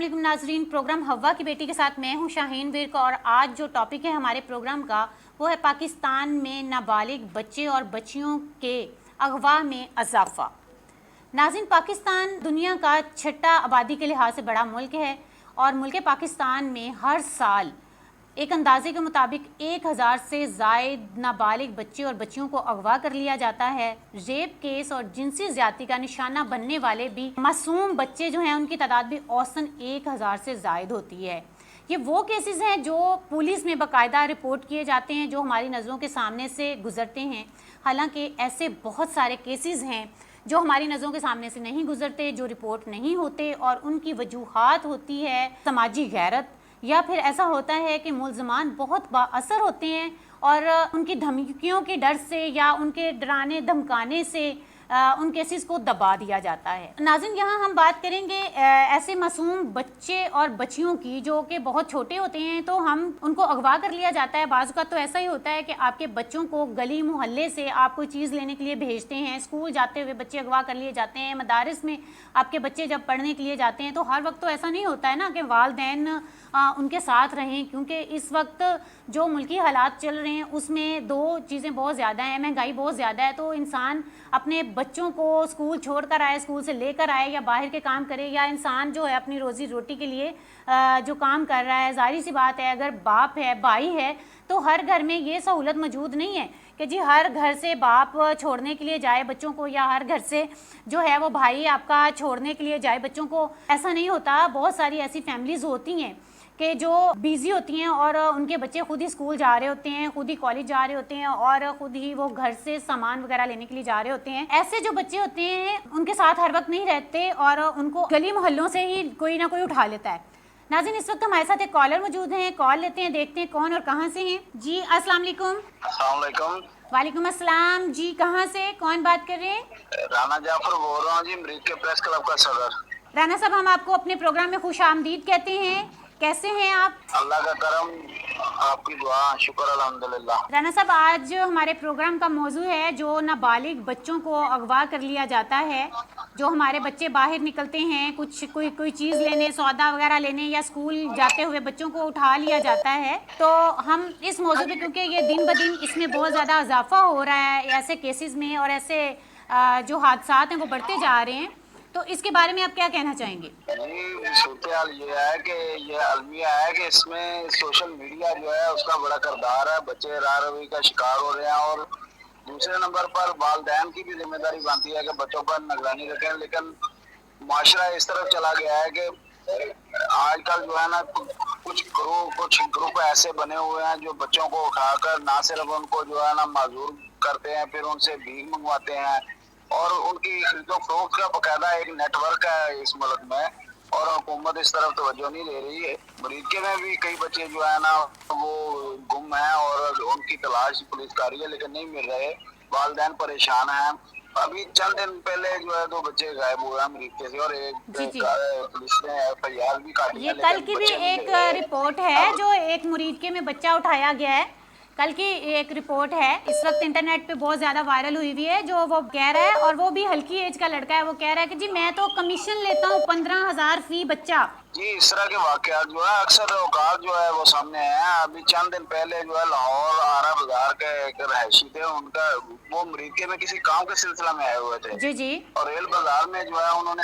علیکم ناظرین، پروگرام ہوا کی بیٹی کے ساتھ میں ہوں شاہین ورک، اور آج جو ٹاپک ہے ہمارے پروگرام کا وہ ہے پاکستان میں نابالغ بچے اور بچیوں کے اغوا میں اضافہ۔ ناظرین، پاکستان دنیا کا چھٹا آبادی کے لحاظ سے بڑا ملک ہے اور ملک پاکستان میں ہر سال ایک اندازے کے مطابق 1000 سے زائد نابالغ بچے اور بچیوں کو اغوا کر لیا جاتا ہے۔ ریپ کیس اور جنسی زیادتی کا نشانہ بننے والے بھی معصوم بچے جو ہیں ان کی تعداد بھی اوسطاً 1000 سے زائد ہوتی ہے۔ یہ وہ کیسز ہیں جو پولیس میں باقاعدہ رپورٹ کیے جاتے ہیں، جو ہماری نظروں کے سامنے سے گزرتے ہیں۔ حالانکہ ایسے بہت سارے کیسز ہیں جو ہماری نظروں کے سامنے سے نہیں گزرتے، جو رپورٹ نہیں ہوتے، اور ان کی وجوہات ہوتی ہے سماجی غیرت، یا پھر ایسا ہوتا ہے کہ ملزمان بہت با اثر ہوتے ہیں اور ان کی دھمکیوں کے ڈر سے یا ان کے ڈرانے دھمکانے سے ان کیسز کو دبا دیا جاتا ہے۔ ناظرین، یہاں ہم بات کریں گے ایسے معصوم بچے اور بچیوں کی جو کہ بہت چھوٹے ہوتے ہیں، تو ہم ان کو اغوا کر لیا جاتا ہے۔ بعض اوقات تو ایسا ہی ہوتا ہے کہ آپ کے بچوں کو گلی محلے سے آپ کوئی چیز لینے کے لیے بھیجتے ہیں، اسکول جاتے ہوئے بچے اغوا کر لیے جاتے ہیں، مدارس میں آپ کے بچے جب پڑھنے کے لیے جاتے ہیں تو ہر وقت تو ایسا نہیں ہوتا ہے نا کہ والدین ان کے ساتھ رہیں، کیونکہ اس وقت جو ملکی حالات چل رہے ہیں اس میں دو چیزیں بہت زیادہ ہیں، مہنگائی بہت زیادہ ہے، تو انسان اپنے بچوں کو اسکول چھوڑ کر آئے، اسکول سے لے کر آئے، یا باہر کے کام کرے، یا انسان جو ہے اپنی روزی روٹی کے لیے جو کام کر رہا ہے، ظاہری سی بات ہے اگر باپ ہے، بھائی ہے، تو ہر گھر میں یہ سہولت موجود نہیں ہے کہ جی ہر گھر سے باپ چھوڑنے کے لیے جائے بچوں کو، یا ہر گھر سے جو ہے وہ بھائی آپ کا چھوڑنے کے لیے جائے بچوں کو۔ ایسا نہیں ہوتا۔ بہت ساری ایسی فیملیز ہوتی ہیں کہ جو بیزی ہوتی ہیں اور ان کے بچے خود ہی اسکول جا رہے ہوتے ہیں، خود ہی کالج جا رہے ہوتے ہیں، اور خود ہی وہ گھر سے سامان وغیرہ لینے کے لیے جا رہے ہوتے ہیں۔ ایسے جو بچے ہوتے ہیں ان کے ساتھ ہر وقت نہیں رہتے اور ان کو گلی محلوں سے ہی کوئی نہ کوئی اٹھا لیتا ہے۔ ناظرین، اس وقت ہمارے ساتھ ایک کالر موجود ہیں، کال لیتے ہیں، دیکھتے ہیں کون اور کہاں سے ہیں۔ جی السلام علیکم۔ السلام علیکم۔ وعلیکم السلام جی، کہاں سے کون بات کر رہے ہیں؟ رانا جعفر بول رہا ہوں جی، امریک کے پریس کلب کا صدر۔ رانا صاحب، ہم آپ کو اپنے پروگرام میں خوش آمدید کہتے ہیں، کیسے ہیں آپ؟ اللہ کا کرم، آپ کی دعا، شکر الحمدللہ۔ رانا صاحب، آج ہمارے پروگرام کا موضوع ہے جو نابالغ بچوں کو اغوا کر لیا جاتا ہے۔ جو ہمارے بچے باہر نکلتے ہیں کوئی چیز لینے، سودا وغیرہ لینے، یا اسکول جاتے ہوئے بچوں کو اٹھا لیا جاتا ہے، تو ہم اس موضوع پہ، کیونکہ یہ دن بدن اس میں بہت زیادہ اضافہ ہو رہا ہے ایسے کیسز میں، اور ایسے جو حادثات ہیں وہ بڑھتے جا رہے ہیں، تو اس کے بارے میں آپ کیا کہنا چاہیں گے؟ جی، صورتحال یہ ہے کہ یہ المیہ ہے کہ اس میں سوشل میڈیا جو ہے اس کا بڑا کردار ہے۔ بچے راہ روی کا شکار ہو رہے ہیں، اور دوسرے نمبر پر والدین کی بھی ذمہ داری بنتی ہے کہ بچوں پر نگرانی رکھیں، لیکن معاشرہ اس طرف چلا گیا ہے کہ آج کل جو ہے نا کچھ گروپ ایسے بنے ہوئے ہیں جو بچوں کو اٹھا کر نہ صرف ان کو جو ہے نا معذور کرتے ہیں، پھر ان سے بھیک منگواتے ہیں، اور ان کی خرید و فروخت کا باقاعدہ ایک نیٹ ورک ہے اس ملک میں، اور حکومت اس طرف توجہ نہیں دے رہی ہے۔ امریکہ میں بھی کئی بچے جو ہے نا وہ گم ہیں اور ان کی تلاش پولیس کر رہی ہے لیکن نہیں مل رہے، والدین پریشان ہیں۔ ابھی چند دن پہلے جو ہے 2 بچے غائب ہوئے ہیں امریکہ سے، اور ایک جی، پولیس نے FIR بھی کاٹی یہ ہے، کل لیکن کی بھی بچے نہیں ایک مل رہے۔ رپورٹ ہے جو ایک مریدکے میں بچہ اٹھایا گیا ہے، کل کی ایک رپورٹ ہے، اس وقت انٹرنیٹ پہ بہت زیادہ وائرل ہوئی ہے، جو وہ کہہ رہا ہے، اور وہ بھی ہلکی ایج کا لڑکا ہے، وہ کہہ رہا ہے کہ جی میں تو کمیشن لیتا ہوں 15,000 فی بچہ۔ جی، اس طرح کے واقعات جو ہے اکثر اوقات جو ہے وہ سامنے ہیں۔ ابھی چند دن پہلے جو ہے لاہور آرا بازار کے ایک رہائشی تھے، ان کا وہ امریکہ میں کسی کام کے سلسلہ میں آئے ہوئے تھے، جی جی، اور ریل بازار میں جو ہے انہوں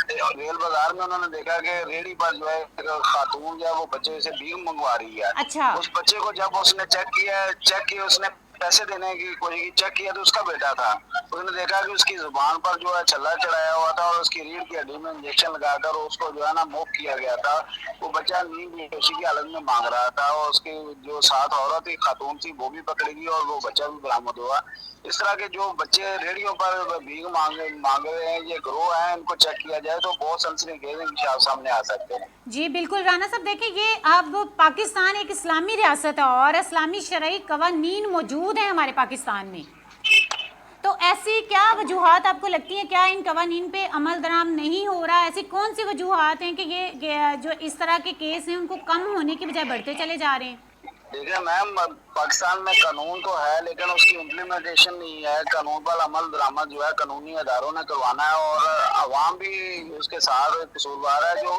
نے دیکھا کہ ریڑھی پر جو ہے ایک خاتون جو ہے وہ بچے سے بھیک منگوا رہی ہے۔ اچھا، اس بچے کو جب اس نے چیک کیا اس نے پیسے دینے کی کوشش کی، چیک کیا تو اس کا بیٹا تھا۔ اس نے دیکھا کہ اس کی زبان پر جو ہے چھلا چڑھایا ہوا تھا، اور اس کی ریڑھ کی ہڈی میں انجیکشن لگا کر اس کو جو ہے نا موک کیا گیا تھا۔ وہ بچہ نیند بیہوشی کی حالت میں مانگ رہا تھا، اور اس کی جو ساتھ عورت خاتون تھی وہ بھی پکڑی گئی، اور وہ بچہ بھی برآمد ہوا۔ اس طرح کے جو بچے ریڑھیوں پر بھیک مانگ رہے ہیں، یہ گروہ ہیں، ان کو چیک کیا جائے تو بہت سنسنی انکشاف سامنے آ سکتے ہیں۔ جی بالکل رانا صاحب، دیکھیں یہ اب پاکستان ایک اسلامی ریاست ہے اور اسلامی شرعی قوانین موجود ہیں ہمارے پاکستان میں، تو ایسی کیا وجوہات آپ کو لگتی ہیں، کیا ان قوانین پہ عمل درآمد نہیں ہو رہا؟ ایسی کون سی وجوہات ہیں کہ یہ جو اس طرح کے کیس ہیں ان کو کم ہونے کی بجائے بڑھتے چلے جا رہے ہیں؟ دیکھیں میم، پاکستان میں قانون تو ہے لیکن اس کی امپلیمنٹیشن نہیں ہے۔ قانون پر عمل درآمد جو ہے قانونی اداروں نے کروانا ہے، اور عوام بھی اس کے ساتھ قصوروار ہے، جو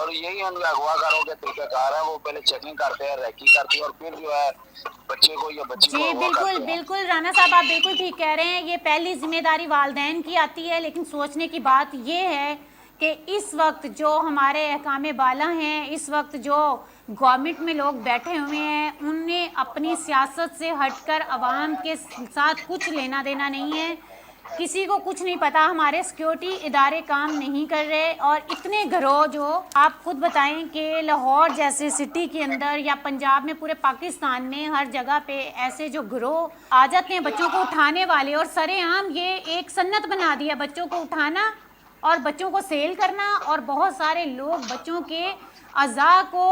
اور یہی ان کے اغوا کاروں کے طریقہ کار ہے، وہ پہلے چیکنگ کرتے ہیں، ریکی کرتے ہیں، اور پھر جو ہے بچے کو یا بچی کو جی اغوا بالکل کرتے ہیں۔ بالکل رانا صاحب، آپ بالکل ٹھیک کہہ رہے ہیں، یہ پہلی ذمہ داری والدین کی آتی ہے، لیکن سوچنے کی بات یہ ہے کہ اس وقت جو ہمارے احکام بالا ہیں، اس وقت جو گورنمنٹ میں لوگ بیٹھے ہوئے ہیں، انہیں اپنی سیاست سے ہٹ کر عوام کے ساتھ کچھ لینا دینا نہیں ہے، کسی کو کچھ نہیں پتا، ہمارے سیکیورٹی ادارے کام نہیں کر رہے، اور اتنے گروہ جو آپ خود بتائیں کہ لاہور جیسے سٹی کے اندر یا پنجاب میں، پورے پاکستان میں ہر جگہ پہ ایسے جو گروہ آ جاتے ہیں بچوں کو اٹھانے والے، اور سر عام یہ ایک سنت بنا دیا بچوں کو اٹھانا اور بچوں کو سیل کرنا، اور بہت سارے لوگ بچوں کے اعضاء کو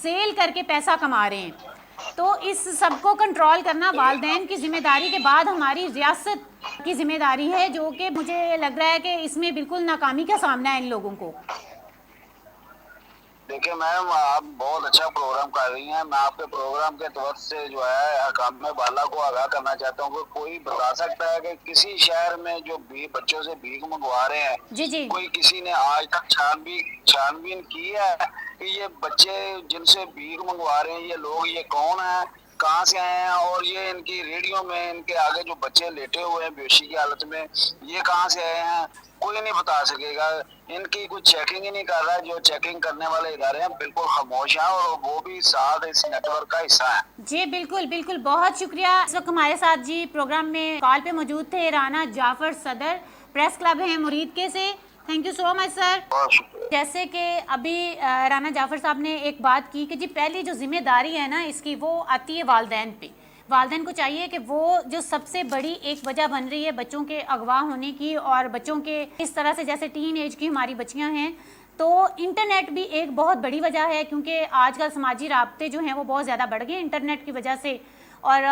سیل کر کے پیسہ کما رہے ہیں۔ تو اس سب کو کنٹرول کرنا والدین کی ذمہ داری کے بعد ہماری ریاست کی ذمہ داری ہے، جو کہ مجھے لگ رہا ہے کہ اس میں بالکل ناکامی کا سامنا ہے ان لوگوں کو۔ دیکھیں میم، آپ بہت اچھا پروگرام کر رہی ہیں، میں آپ کے پروگرام کے توسط سے جو ہے حکام بالا کو آگاہ کرنا چاہتا ہوں کہ کوئی بتا سکتا ہے کہ کسی شہر میں جو بچوں سے بھیک منگوا رہے ہیں، جی جی کوئی کسی نے آج تک چھان بین کی ہے کہ یہ بچے جن سے بھیک منگوا رہے ہیں یہ لوگ یہ کون ہیں، کہاں سے آئے ہیں، اور یہ ان کی ریڈیو میں ان کے آگے جو بچے لیٹے ہوئے ہیں بیہوشی کی حالت میں، یہ کہاں سے آئے ہیں، کوئی نہیں بتا سکے گا۔ ان کی کوئی چیکنگ ہی نہیں کر رہا ہے، جو چیکنگ کرنے والے ادارے ہیں بالکل خاموش ہیں، اور وہ بھی ساتھ اس نیٹ ورک کا حصہ ہیں۔ جی بالکل بالکل، بہت شکریہ۔ اس وقت ہمارے ساتھ جی پروگرام میں کال پہ موجود تھے رانا جعفر، صدر پریس کلب ہیں مرید کے سے۔ تھینک یو سو مچ سر۔ بہت شکریہ۔ جیسے کہ ابھی رانا جعفر صاحب نے ایک بات کی کہ جی پہلی جو ذمہ داری ہے نا اس کی، وہ آتی ہے والدین پہ۔ والدین کو چاہیے کہ وہ جو سب سے بڑی ایک وجہ بن رہی ہے بچوں کے اغوا ہونے کی، اور بچوں کے اس طرح سے جیسے ٹین ایج کی ہماری بچیاں ہیں، تو انٹرنیٹ بھی ایک بہت بڑی وجہ ہے، کیونکہ آج کل سماجی رابطے جو ہیں وہ بہت زیادہ بڑھ گئے انٹرنیٹ کی وجہ سے، اور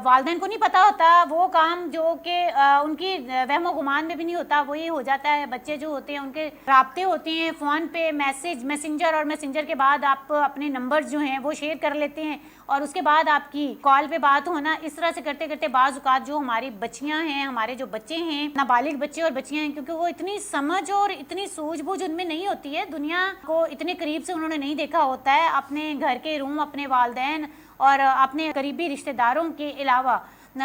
والدین کو نہیں پتہ ہوتا وہ کام جو کہ ان کی وہم و گمان میں بھی نہیں ہوتا، وہی ہو جاتا ہے۔ بچے جو ہوتے ہیں ان کے رابطے ہوتے ہیں فون پہ، میسنجر، اور میسنجر کے بعد آپ اپنے نمبر جو ہیں وہ شیئر کر لیتے ہیں، اور اس کے بعد آپ کی کال پہ بات ہونا، اس طرح سے کرتے کرتے بعض اوقات جو ہماری بچیاں ہیں، ہمارے جو بچے ہیں، نابالغ بچے اور بچیاں ہیں، کیونکہ وہ اتنی سمجھ اور اتنی سوجھ بوجھ ان میں نہیں ہوتی ہے، دنیا کو اتنے قریب سے انہوں نے نہیں دیکھا ہوتا ہے، اپنے گھر کے روم، اپنے والدین اور اپنے قریبی رشتہ داروں کے علاوہ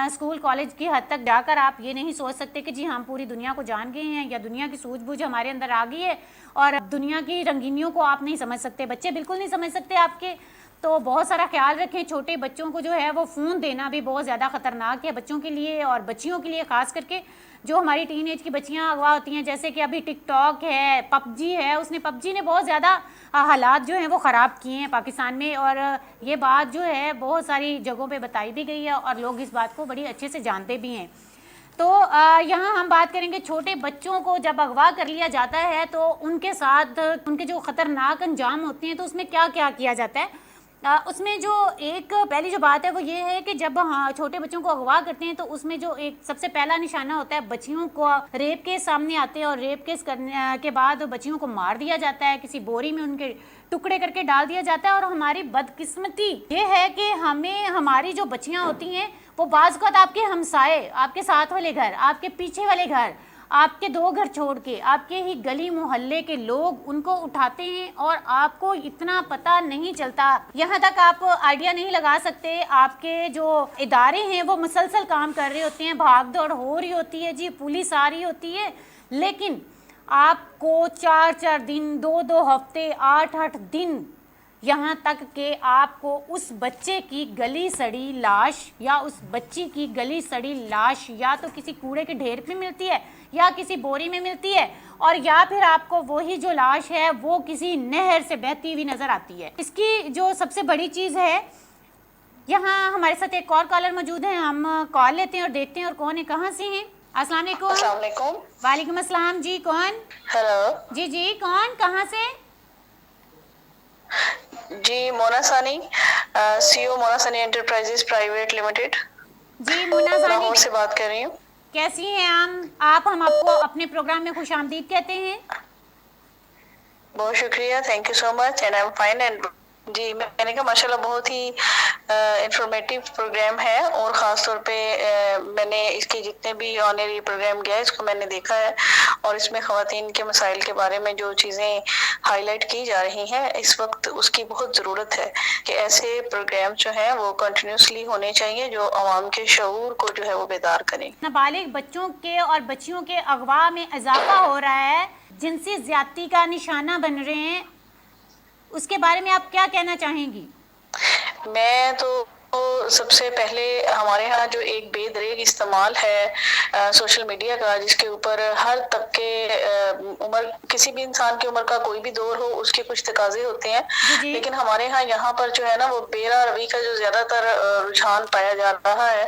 اسکول کالج کی حد تک جا کر آپ یہ نہیں سوچ سکتے کہ جی ہم پوری دنیا کو جان گئے ہیں، یا دنیا کی سوجھ بوجھ ہمارے اندر آ گئی ہے، اور دنیا کی رنگینیوں کو آپ نہیں سمجھ سکتے، بچے بالکل نہیں سمجھ سکتے آپ کے۔ تو بہت سارا خیال رکھیں، چھوٹے بچوں کو جو ہے وہ فون دینا بھی بہت زیادہ خطرناک ہے بچوں کے لیے اور بچیوں کے لیے، خاص کر کے جو ہماری ٹین ایج کی بچیاں اغوا ہوتی ہیں، جیسے کہ ابھی ٹک ٹاک ہے، پب جی ہے، پب جی نے بہت زیادہ حالات جو ہیں وہ خراب کیے ہیں پاکستان میں، اور یہ بات جو ہے بہت ساری جگہوں پہ بتائی بھی گئی ہے، اور لوگ اس بات کو بڑی اچھے سے جانتے بھی ہیں۔ تو یہاں ہم بات کریں گے چھوٹے بچوں کو جب اغوا کر لیا جاتا ہے تو ان کے ساتھ ان کے جو خطرناک انجام ہوتے ہیں، تو اس میں کیا کیا کیا جاتا ہے۔ اس میں جو ایک پہلی جو بات ہے وہ یہ ہے کہ جب چھوٹے بچوں کو اغوا کرتے ہیں تو اس میں جو ایک سب سے پہلا نشانہ ہوتا ہے، بچیوں کو ریپ کیس سامنے آتے ہیں، اور ریپ کیس کرنے کے بعد بچیوں کو مار دیا جاتا ہے، کسی بوری میں ان کے ٹکڑے کر کے ڈال دیا جاتا ہے۔ اور ہماری بدقسمتی یہ ہے کہ ہمیں ہماری جو بچیاں ہوتی ہیں وہ بعض اوقات آپ کے ہمسائے، آپ کے ساتھ والے گھر، آپ کے پیچھے والے گھر، آپ کے 2 گھر چھوڑ کے آپ کے ہی گلی محلے کے لوگ ان کو اٹھاتے ہیں، اور آپ کو اتنا پتہ نہیں چلتا، یہاں تک آپ آئیڈیا نہیں لگا سکتے۔ آپ کے جو ادارے ہیں وہ مسلسل کام کر رہے ہوتے ہیں، بھاگ دوڑ ہو رہی ہوتی ہے، جی پولیس آ رہی ہوتی ہے، لیکن آپ کو 4 دن، 2 ہفتے، 8 دن، یہاں تک کہ آپ کو اس بچے کی گلی سڑی لاش یا اس بچی کی گلی سڑی لاش یا تو کسی کوڑے کے ڈھیر پہ ملتی ہے، یا کسی بوری میں ملتی ہے، اور یا پھر آپ کو وہی جو لاش ہے وہ کسی نہر سے بہتی ہوئی نظر آتی ہے۔ اس کی جو سب سے بڑی چیز ہے، یہاں ہمارے ساتھ ایک اور کالر موجود ہیں، ہم کال لیتے ہیں اور دیکھتے ہیں اور کون ہے، کہاں سے ہیں۔ السلام علیکم۔ السلام علیکم۔ وعلیکم السلام، جی کون؟ ہیلو جی کون، کہاں سے؟ جی مونا ثانی، سی او مونا ثانی انٹرپرائزز پرائیویٹ لمیٹڈ، جی مونا ثانی، لاہور سے بات کر رہی ہوں۔ کیسی ہیں آپ؟ ہم آپ کو اپنے پروگرام میں خوش آمدید کہتے ہیں۔ بہت شکریہ، thank you so much, and I am fine. And جی میں نے کہا ماشاءاللہ بہت ہی انفارمیٹیو پروگرام ہے، اور خاص طور پہ میں نے اس کے جتنے بھی آنری پروگرام گیا اس کو میں نے دیکھا ہے، اور اس میں خواتین کے مسائل کے بارے میں جو چیزیں ہائی لائٹ کی جا رہی ہیں اس وقت اس کی بہت ضرورت ہے کہ ایسے پروگرام جو ہیں وہ کنٹینیوسلی ہونے چاہیے جو عوام کے شعور کو جو ہے وہ بیدار کریں. نابالغ بچوں کے اور بچیوں کے اغوا میں اضافہ ہو رہا ہے، جنسی زیادتی کا نشانہ بن رہے ہیں، اس کے بارے میں آپ کیا کہنا چاہیں گی؟ میں تو سب سے پہلے ہمارے ہاں جو ایک بے دریغ استعمال ہے سوشل میڈیا کا، جس کے اوپر ہر طبقے عمر کسی بھی انسان کی عمر کا کوئی بھی دور ہو اس کے کچھ تقاضے ہوتے ہیں، لیکن ہمارے ہاں یہاں پر جو ہے نا وہ بیرا روی کا جو زیادہ تر رجحان پایا جا رہا ہے،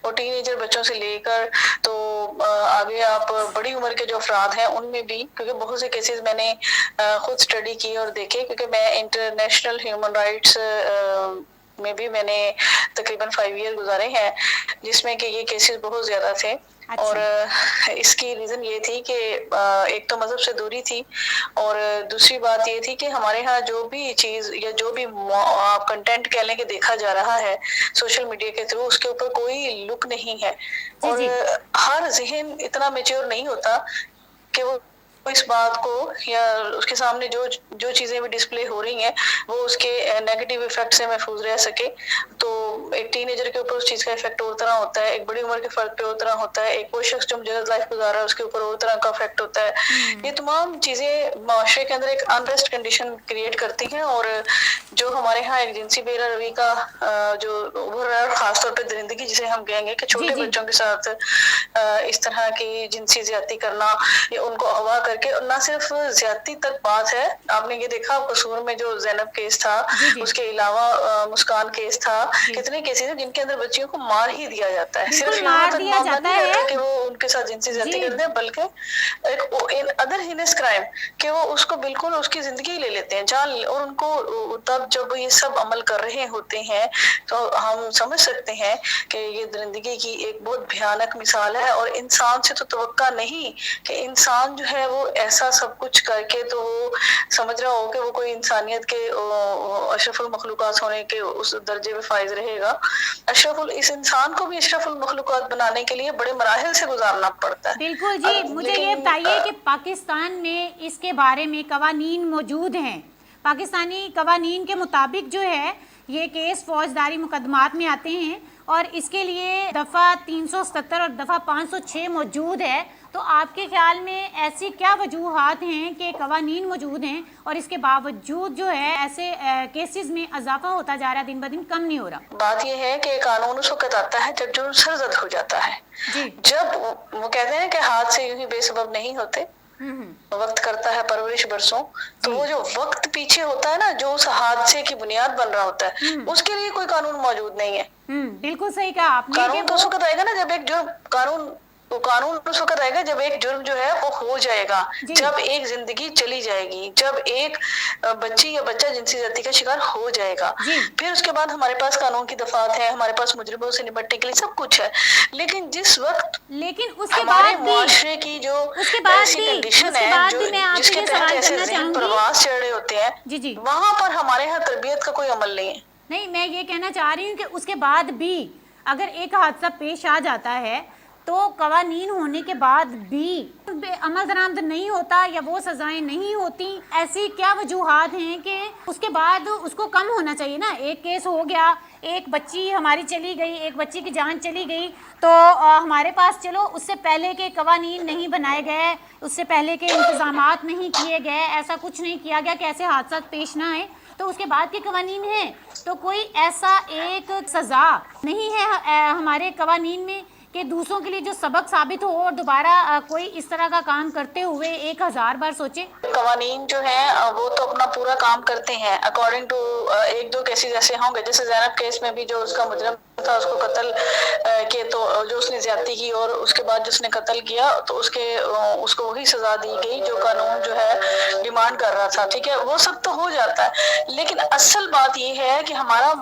وہ ٹین ایجر بچوں سے لے کر تو آگے آپ بڑی عمر کے جو افراد ہیں ان میں بھی، کیونکہ بہت سے کیسز میں نے خود اسٹڈی کی اور دیکھے، کیونکہ میں انٹرنیشنل ہیومن رائٹس میں بھی میں نے تقریباً 5 ایئر گزارے ہیں، جس میں کہ یہ کیسز بہت زیادہ تھے. اور اس کی ریزن یہ تھی کہ ایک تو مذہب سے دوری تھی، اور دوسری بات یہ تھی کہ ہمارے ہاں جو بھی چیز یا جو بھی آپ کنٹینٹ کہہ لیں کہ دیکھا جا رہا ہے سوشل میڈیا کے تھرو، اس کے اوپر کوئی لک نہیں ہے، اور ہر ذہن اتنا میچور نہیں ہوتا کہ وہ اس بات کو یا اس کے سامنے جو چیزیں بھی ڈسپلے ہو رہی ہیں وہ اس کے نیگیٹو افیکٹ سے محفوظ رہ سکے. تو ایک ٹین ایجر کے اوپر اس چیز کا افیکٹ اور طرح ہوتا ہے، ایک بڑی عمر کے فرد پہ اور طرح ہوتا ہے، ایک وہ شخص جو مجرد لائف گزار رہا ہے اس کے اوپر اور طرح کا افیکٹ ہوتا ہے. یہ تمام چیزیں معاشرے کے اندر ایک انریسٹ کنڈیشن کریٹ کرتی ہیں، اور جو ہمارے ہاں ایک جنسی بیرا روی کا جو ابھر رہا ہے، اور خاص طور پہ درندگی جسے ہم کہیں گے کہ چھوٹے بچوں کے ساتھ اس طرح کی جنسی زیادتی کرنا یا ان کو اغوا کر کے، اور نہ صرف زیادتی تک بات ہے، آپ نے یہ دیکھا قصور میں جو زینب کیس تھا، اس کے علاوہ مسکان کیس تھا، کتنے کیسز ہیں جن کے اندر بچیوں کو مار ہی دیا جاتا ہے. صرف یہاں تک معاملہ نہیں رہتا کہ وہ ان کے ساتھ جنسی زیادتی کر دیں، بلکہ ایک ادر ہینس کرائم کہ وہ اس کو بالکل اس کی زندگی لے لیتے ہیں جان، اور ان کو تب جب یہ سب عمل کر رہے ہوتے ہیں تو ہم سمجھ سکتے ہیں کہ یہ درندگی کی ایک بہت بھیانک مثال ہے. اور انسان سے تو توقع نہیں کہ انسان جو ہے وہ ایسا سب کچھ کر کے تو وہ سمجھ رہا ہو کہ وہ کوئی انسانیت کے اشرف المخلوقات ہونے کے اس درجے میں فائز رہے گا. اس انسان کو بھی اشرف المخلوقات بنانے کے لیے بڑے مراحل سے گزارنا پڑتا ہے. بالکل جی. مجھے یہ بتائیے کہ پاکستان میں اس کے بارے میں قوانین موجود ہیں؟ پاکستانی قوانین کے مطابق جو ہے یہ کیس فوجداری مقدمات میں آتے ہیں، اور اس کے لیے دفعہ 377 اور دفعہ 506 موجود ہے. تو آپ کے خیال میں ایسی کیا وجوہات ہیں کہ قوانین موجود ہیں اور اس کے باوجود جو ہے ایسے کیسز میں اضافہ ہوتا جا رہا ہے، دن بدن کم نہیں ہو رہا؟ بات یہ ہے کہ قانون اس وقت آتا ہے جب جرم سرزد ہو جاتا ہے. جب وہ کہتے ہیں کہ ہاتھ سے یوں ہی بے سبب نہیں ہوتے، وقت کرتا ہے پرورش برسوں، تو وہ جو وقت پیچھے ہوتا ہے نا، جو اس حادثے کی بنیاد بن رہا ہوتا ہے، اس کے لیے کوئی قانون موجود نہیں ہے. بالکل صحیح کہا آپ نے. قانون تو اس وقت آئے گا نا جب ایک جرم قانون اس وقت آئے گا جب ایک جرم جو ہے وہ ہو جائے گا، جب ایک زندگی چلی جائے گی، جب ایک بچی یا بچہ جنسی زیادتی کا شکار ہو جائے گا. پھر اس کے بعد ہمارے پاس قانون کی دفعات ہیں، ہمارے پاس مجرموں سے نمٹنے کے لیے سب کچھ ہے. لیکن جس وقت ہمارے معاشرے کی جو ایسی کنڈیشن ہے جس کے تحت ایسے ذہن پرواز چڑھ رہے ہوتے ہیں، وہاں پر ہمارے ہاں تربیت کا کوئی عمل نہیں ہے. نہیں، میں یہ کہنا چاہ رہی ہوں کہ اس کے بعد بھی اگر ایک حادثہ پیش آ جاتا ہے تو قوانین ہونے کے بعد بھی عمل درآمد نہیں ہوتا یا وہ سزائیں نہیں ہوتی. ایسی کیا وجوہات ہیں کہ اس کے بعد اس کو کم ہونا چاہیے نا؟ ایک کیس ہو گیا، ایک بچی ہماری چلی گئی، ایک بچی کی جان چلی گئی، تو ہمارے پاس چلو اس سے پہلے کے قوانین نہیں بنائے گئے، اس سے پہلے کے انتظامات نہیں کیے گئے، ایسا کچھ نہیں کیا گیا کہ ایسے حادثات پیش نہ آئیں، تو اس کے بعد کے قوانین ہیں. تو کوئی ایسا ایک سزا نہیں ہے ہمارے قوانین میں کہ دوسروں کے لیے جو سبق ثابت ہو اور دوبارہ کوئی اس طرح کا کام کرتے ہوئے 1000 بار سوچے؟ قوانین جو ہیں وہ تو اپنا پورا کام کرتے ہیں اکارڈنگ ٹو ایک دو کیسز ایسے ہوں گے، جیسے زینب کیس میں بھی جو اس کا مجرم تھا اس کو قتل کے تو جو اس نے زیادتی کی اور اس کے بعد جس نے قتل کیا تو اس کو وہی سزا دی گئی جو قانون جو ہے ڈیمانڈ کر رہا تھا. ٹھیک ہے، وہ سب تو ہو جاتا ہے، لیکن اصل بات یہ ہے کہ ہمارا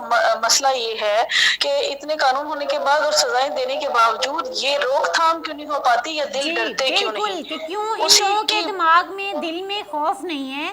مسئلہ یہ ہے کہ اتنے قانون ہونے کے بعد اور سزائیں دینے کے باوجود یہ روک تھام کیوں نہیں ہو پاتی یا دل ڈرتے کیوں نہیں؟ بالکل، کہ کیوں ان لوگوں کے دماغ میں دل میں خوف نہیں ہے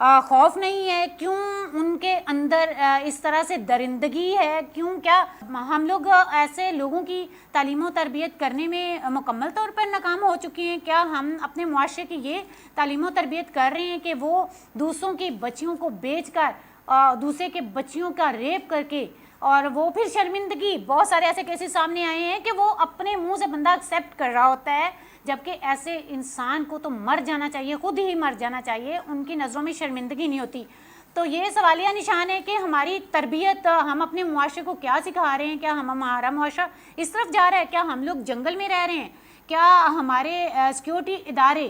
خوف نہیں ہے؟ کیوں ان کے اندر اس طرح سے درندگی ہے؟ کیوں کیا ہم لوگ ایسے لوگوں کی تعلیم و تربیت کرنے میں مکمل طور پر ناکام ہو چکے ہیں؟ کیا ہم اپنے معاشرے کی یہ تعلیم و تربیت کر رہے ہیں کہ وہ دوسروں کی بچیوں کو بیچ کر دوسرے کے بچیوں کا ریپ کر کے اور وہ پھر شرمندگی، بہت سارے ایسے کیسز سامنے آئے ہیں کہ وہ اپنے منہ سے بندہ ایکسیپٹ کر رہا ہوتا ہے، جبکہ ایسے انسان کو تو مر جانا چاہیے، خود ہی مر جانا چاہیے، ان کی نظروں میں شرمندگی نہیں ہوتی۔ تو یہ سوالیہ نشان ہے کہ ہماری تربیت، ہم اپنے معاشرے کو کیا سکھا رہے ہیں؟ کیا ہمارا معاشرہ اس طرف جا رہا ہے؟ کیا ہم لوگ جنگل میں رہ رہے ہیں؟ کیا ہمارے سیکیورٹی ادارے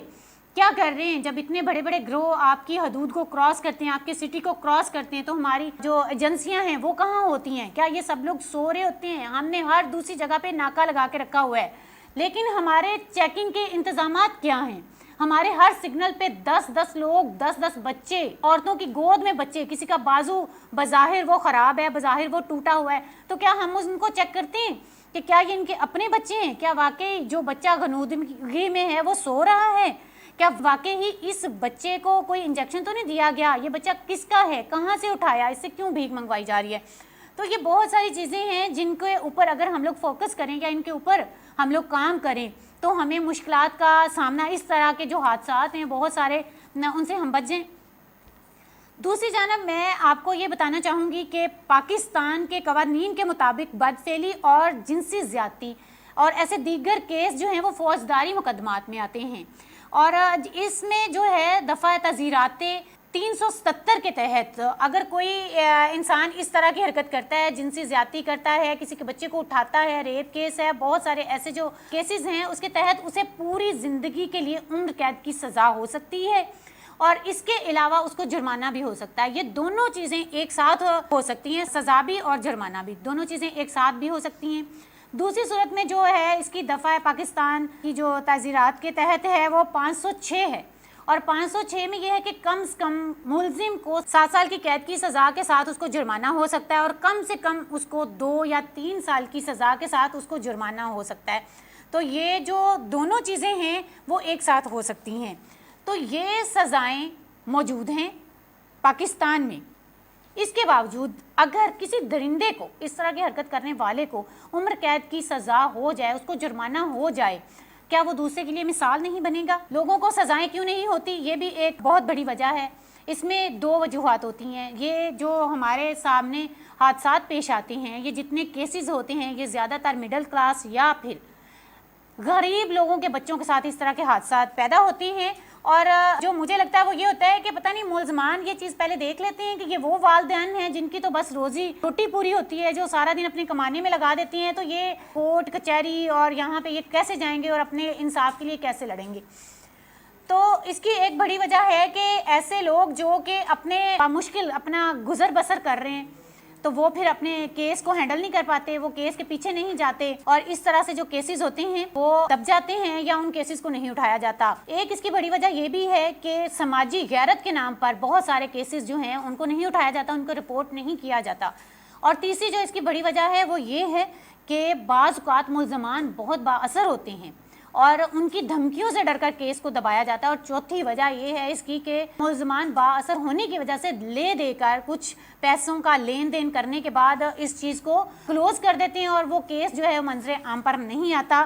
کیا کر رہے ہیں؟ جب اتنے بڑے بڑے گروہ آپ کی حدود کو کراس کرتے ہیں، آپ کی سٹی کو کراس کرتے ہیں، تو ہماری جو ایجنسیاں ہیں وہ کہاں ہوتی ہیں؟ کیا یہ سب لوگ سو رہے ہوتے ہیں؟ ہم نے ہر دوسری جگہ پہ ناکہ لگا کے رکھا ہوا ہے، لیکن ہمارے چیکنگ کے انتظامات کیا ہیں؟ ہمارے ہر سگنل پہ 10 لوگ، 10 بچے، عورتوں کی گود میں بچے، کسی کا بازو بظاہر وہ خراب ہے، بظاہر وہ ٹوٹا ہوا ہے، تو کیا ہم ان کو چیک کرتے ہیں کہ کیا یہ ان کے اپنے بچے ہیں؟ کیا واقعی جو بچہ غنودگی میں ہے وہ سو رہا ہے؟ کیا واقعی ہی اس بچے کو کوئی انجیکشن تو نہیں دیا گیا؟ یہ بچہ کس کا ہے؟ کہاں سے اٹھایا؟ اس سے کیوں بھیک منگوائی جا رہی ہے؟ تو یہ بہت ساری چیزیں ہیں جن کے اوپر اگر ہم لوگ فوکس کریں یا ان کے اوپر ہم لوگ کام کریں تو ہمیں مشکلات کا سامنا، اس طرح کے جو حادثات ہیں بہت سارے، ان سے ہم بچ جائیں۔ دوسری جانب میں آپ کو یہ بتانا چاہوں گی کہ پاکستان کے قوانین کے مطابق بدفعلی اور جنسی زیادتی اور ایسے دیگر کیس جو ہیں وہ فوجداری مقدمات میں آتے ہیں، اور اس میں جو ہے دفعہ تعزیرات 377 کے تحت اگر کوئی انسان اس طرح کی حرکت کرتا ہے، جنسی زیادتی کرتا ہے، کسی کے بچے کو اٹھاتا ہے، ریپ کیس ہے، بہت سارے ایسے جو کیسز ہیں، اس کے تحت اسے پوری زندگی کے لیے عمر قید کی سزا ہو سکتی ہے، اور اس کے علاوہ اس کو جرمانہ بھی ہو سکتا ہے۔ یہ دونوں چیزیں ایک ساتھ ہو سکتی ہیں، سزا بھی اور جرمانہ بھی، دونوں چیزیں ایک ساتھ بھی ہو سکتی ہیں۔ دوسری صورت میں جو ہے اس کی دفعہ پاکستان کی جو تعزیرات کے تحت ہے وہ 506 ہے، اور 506 میں یہ ہے کہ کم سے کم ملزم کو 7 سال کی قید کی سزا کے ساتھ اس کو جرمانہ ہو سکتا ہے، اور کم سے کم اس کو 2 یا 3 سال کی سزا کے ساتھ اس کو جرمانہ ہو سکتا ہے۔ تو یہ جو دونوں چیزیں ہیں وہ ایک ساتھ ہو سکتی ہیں۔ تو یہ سزائیں موجود ہیں پاکستان میں۔ اس کے باوجود اگر کسی درندے کو، اس طرح کی حرکت کرنے والے کو عمر قید کی سزا ہو جائے، اس کو جرمانہ ہو جائے، کیا وہ دوسرے کے لیے مثال نہیں بنے گا؟ لوگوں کو سزائیں کیوں نہیں ہوتی؟ یہ بھی ایک بہت بڑی وجہ ہے۔ اس میں 2 وجوہات ہوتی ہیں۔ یہ جو ہمارے سامنے حادثات پیش آتے ہیں، یہ جتنے کیسز ہوتے ہیں، یہ زیادہ تر مڈل کلاس یا پھر غریب لوگوں کے بچوں کے ساتھ اس طرح کے حادثات پیدا ہوتے ہیں، اور جو مجھے لگتا ہے وہ یہ ہوتا ہے کہ پتہ نہیں ملزمان یہ چیز پہلے دیکھ لیتے ہیں کہ یہ وہ والدین ہیں جن کی تو بس روزی روٹی پوری ہوتی ہے، جو سارا دن اپنے کمانے میں لگا دیتی ہیں، تو یہ کورٹ کچہری اور یہاں پہ یہ کیسے جائیں گے اور اپنے انصاف کے لیے کیسے لڑیں گے؟ تو اس کی ایک بڑی وجہ ہے کہ ایسے لوگ جو کہ اپنے مشکل اپنا گزر بسر کر رہے ہیں، تو وہ پھر اپنے کیس کو ہینڈل نہیں کر پاتے، وہ کیس کے پیچھے نہیں جاتے، اور اس طرح سے جو کیسز ہوتے ہیں وہ دب جاتے ہیں یا ان کیسز کو نہیں اٹھایا جاتا۔ ایک اس کی بڑی وجہ یہ بھی ہے کہ سماجی غیرت کے نام پر بہت سارے کیسز جو ہیں ان کو نہیں اٹھایا جاتا، ان کو رپورٹ نہیں کیا جاتا۔ اور تیسری جو اس کی بڑی وجہ ہے وہ یہ ہے کہ بعض اوقات ملزمان بہت با اثر ہوتے ہیں اور ان کی دھمکیوں سے ڈر کر کیس کو دبایا جاتا ہے۔ اور چوتھی وجہ یہ ہے اس کی کہ ملزمان با اثر ہونے کی وجہ سے لے دے کر کچھ پیسوں کا لین دین کرنے کے بعد اس چیز کو کلوز کر دیتے ہیں، اور وہ کیس جو ہے منظر عام پر نہیں آتا۔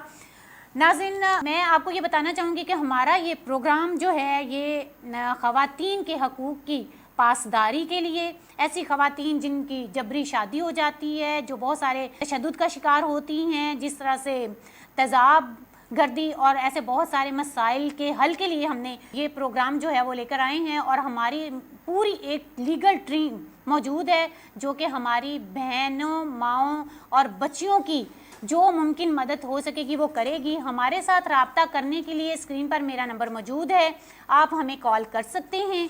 ناظرین، میں آپ کو یہ بتانا چاہوں گی کہ ہمارا یہ پروگرام جو ہے یہ خواتین کے حقوق کی پاسداری کے لیے، ایسی خواتین جن کی جبری شادی ہو جاتی ہے، جو بہت سارے تشدد کا شکار ہوتی ہیں، جس طرح سے تیزاب گردی اور ایسے بہت سارے مسائل کے حل کے لیے ہم نے یہ پروگرام جو ہے وہ لے کر آئے ہیں، اور ہماری پوری ایک لیگل ٹیم موجود ہے جو کہ ہماری بہنوں، ماؤں اور بچیوں کی جو ممکن مدد ہو سکے گی وہ کرے گی۔ ہمارے ساتھ رابطہ کرنے کے لیے اسکرین پر میرا نمبر موجود ہے، آپ ہمیں کال کر سکتے ہیں۔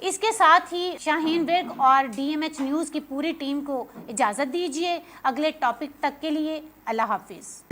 اس کے ساتھ ہی شاہین ورک اور DMH نیوز کی پوری ٹیم کو اجازت دیجیے۔ اگلے ٹاپک تک کے لیے اللہ حافظ۔